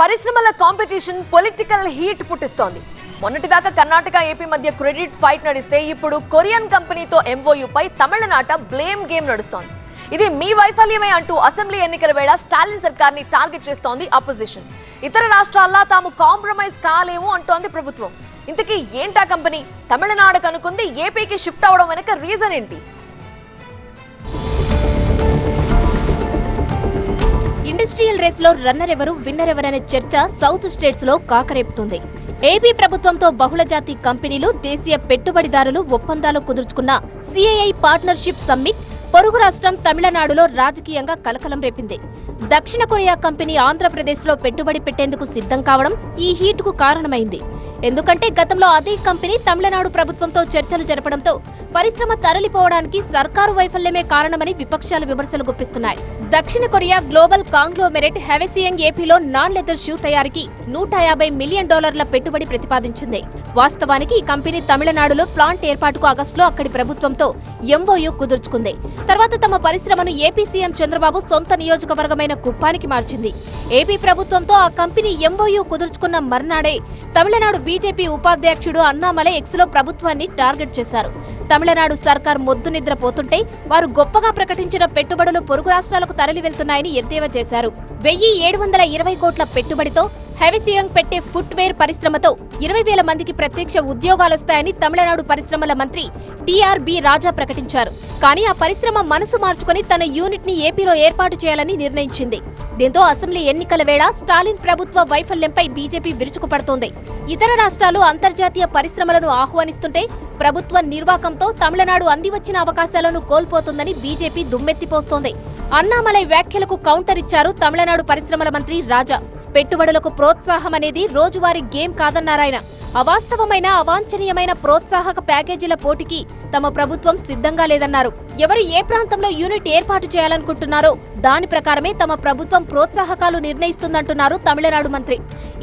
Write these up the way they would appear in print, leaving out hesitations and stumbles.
పరిశ్రమల competition political heat పుట్టిస్తోంది. మొన్నటిదాకా కర్ణాటక ఏపీ మధ్య క్రెడిట్ ఫైట్ నడిస్తే ఇప్పుడు కొరియన్ కంపెనీతో ఎంఓయూ పై తమిళనాట బ్లేమ్ గేమ్ నడుస్తోంది. ఇది మీ వైఫల్యమే అంటూ అసెంబ్లీ ఎన్నికల వేళ స్టాలిన్ సర్కార్ ని టార్గెట్ చేస్తోంది అపోజిషన్. ఇతర రాష్ట్రాల్లో తాము కాంప్రమైజ్ కాలేము అంటోంది ప్రభుత్వం. ఇంతకీ ఏంటా కంపెనీ? తమిళనాడుకు అనుకుంది ఏపీకి షిఫ్ట్ అవడం వెనక రీజన్ ఏంటి? ఇండస్ట్రియల్ రేస్ లో రన్నర్ ఎవరు విన్నర్ ఎవరనే చర్చ సౌత్ స్టేట్స్ లో కాకరేపుతుంది. ఏపీ ప్రభుత్వంతో బహుళజాతి కంపెనీలు, దేశీయ పెట్టుబడిదారులు ఒప్పందాలు కుదుర్చుకున్న సిఐఐ పార్ట్నర్షిప్ సమ్మిట్ పొరుగు రాష్ట్రం తమిళనాడులో రాజకీయంగా కలకలం రేపింది. దక్షిణ కొరియా కంపెనీ ఆంధ్రప్రదేశ్ లో పెట్టుబడి పెట్టేందుకు సిద్ధం కావడం ఈ హీట్ కు కారణమైంది. ఎందుకంటే గతంలో అదే కంపెనీ తమిళనాడు ప్రభుత్వంతో చర్చలు జరపడంతో పరిశ్రమ తరలిపోవడానికి సర్కారు వైఫల్యమే కారణమని విపక్షాలు విమర్శలు గుప్పిస్తున్నాయి. దక్షిణ కొరియా గ్లోబల్ కాంగ్లోమెరేట్ హెవెసియంగ్ ఏపీలో నాన్ లెదర్ షూ తయారీకి $150 మిలియన్ పెట్టుబడి ప్రతిపాదించింది. వాస్తవానికి ఈ కంపెనీ తమిళనాడులో ప్లాంట్ ఏర్పాటుకు ఆగస్టులో అక్కడి ప్రభుత్వంతో ఎంఓయూ కుదుర్చుకుంది. తర్వాత తమ పరిశ్రమను ఏపీ సీఎం చంద్రబాబు సొంత నియోజకవర్గమైన కుప్పానికి మార్చింది. ఏపీ ప్రభుత్వంతో ఆ కంపెనీ ఎంఓయూ కుదుర్చుకున్న మర్నాడే తమిళనాడు బీజేపీ ఉపాధ్యక్షుడు అన్నామలై ఎక్స్లో ప్రభుత్వాన్ని టార్గెట్ చేశారు. తమిళనాడు సర్కార్ మొద్దు నిద్రపోతుంటే వారు గొప్పగా ప్రకటించిన పెట్టుబడులు పొరుగు రాష్ట్రాలకు తరలి వెళ్తున్నాయని ఎద్దేవా చేశారు. 1720 కోట్ల పెట్టుబడితో హెవెసియంగ్ పెట్టే ఫుట్వేర్ పరిశ్రమతో 20,000 మందికి ప్రత్యక్ష ఉద్యోగాలొస్తాయని తమిళనాడు పరిశ్రమల మంత్రి టీఆర్బీ రాజా ప్రకటించారు. కానీ ఆ పరిశ్రమ మనసు మార్చుకుని తన యూనిట్ ని ఏపీలో ఏర్పాటు చేయాలని నిర్ణయించింది. దీంతో అసెంబ్లీ ఎన్నికల వేళ స్టాలిన్ ప్రభుత్వ వైఫల్యంపై బీజేపీ విరుచుకుపడుతోంది. ఇతర రాష్ట్రాలు అంతర్జాతీయ పరిశ్రమలను ఆహ్వానిస్తుంటే ప్రభుత్వ నిర్వాకంతో తమిళనాడు అందివచ్చిన అవకాశాలను కోల్పోతుందని బీజేపీ దుమ్మెత్తిపోస్తోంది. అన్నామలై వ్యాఖ్యలకు కౌంటర్ ఇచ్చారు తమిళనాడు పరిశ్రమల మంత్రి రాజా. పెట్టుబడులకు ప్రోత్సాహం అనేది రోజువారీ గేమ్ కాదన్నారాయన. అవాస్తవమైన, అవాంఛనీయమైన ప్రోత్సాహక ప్యాకేజీల పోటీకి తమ ప్రభుత్వం సిద్ధంగా లేదన్నారు. ఎవరు ఏ ప్రాంతంలో యూనిట్ ఏర్పాటు చేయాలనుకుంటున్నారో దాని ప్రకారమే తమ ప్రభుత్వం ప్రోత్సాహకాలు నిర్ణయిస్తుందంటున్నారు తమిళనాడు మంత్రి.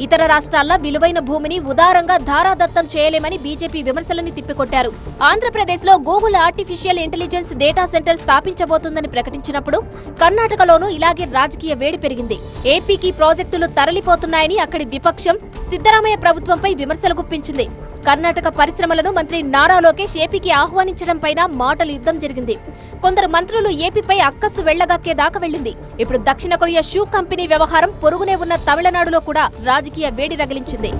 ఇతర రాష్ట్రాల్లో విలువైన భూమిని ఉదారంగా ధారాదత్తం చేయలేమని బీజేపీ విమర్శలని తిప్పికొట్టారు. ఆంధ్రప్రదేశ్ లో Google artificial intelligence data centre స్థాపించబోతుందని ప్రకటించినప్పుడు కర్ణాటకలోనూ ఇలాగే రాజకీయ వేడి పెరిగింది. ఏపీకి ప్రాజెక్టులు తరలిపోతున్నాయని అక్కడి విపక్షం సిద్ధరామయ్య ప్రభుత్వంపై విమర్శలు గుప్పించింది. కర్ణాటక పరిశ్రమలను మంత్రి నారా లోకేష్ ఏపీకి ఆహ్వానించడం పైన మాటల యుద్ధం జరిగింది. కొందరు మంత్రులు ఏపీపై అక్కసు వెళ్లగక్కేదాకా వెళ్లింది. ఇప్పుడు దక్షిణ కొరియా షూ కంపెనీ వ్యవహారం పొరుగునే ఉన్న తమిళనాడులో కూడా రాజకీయ వేడి రగిలించింది.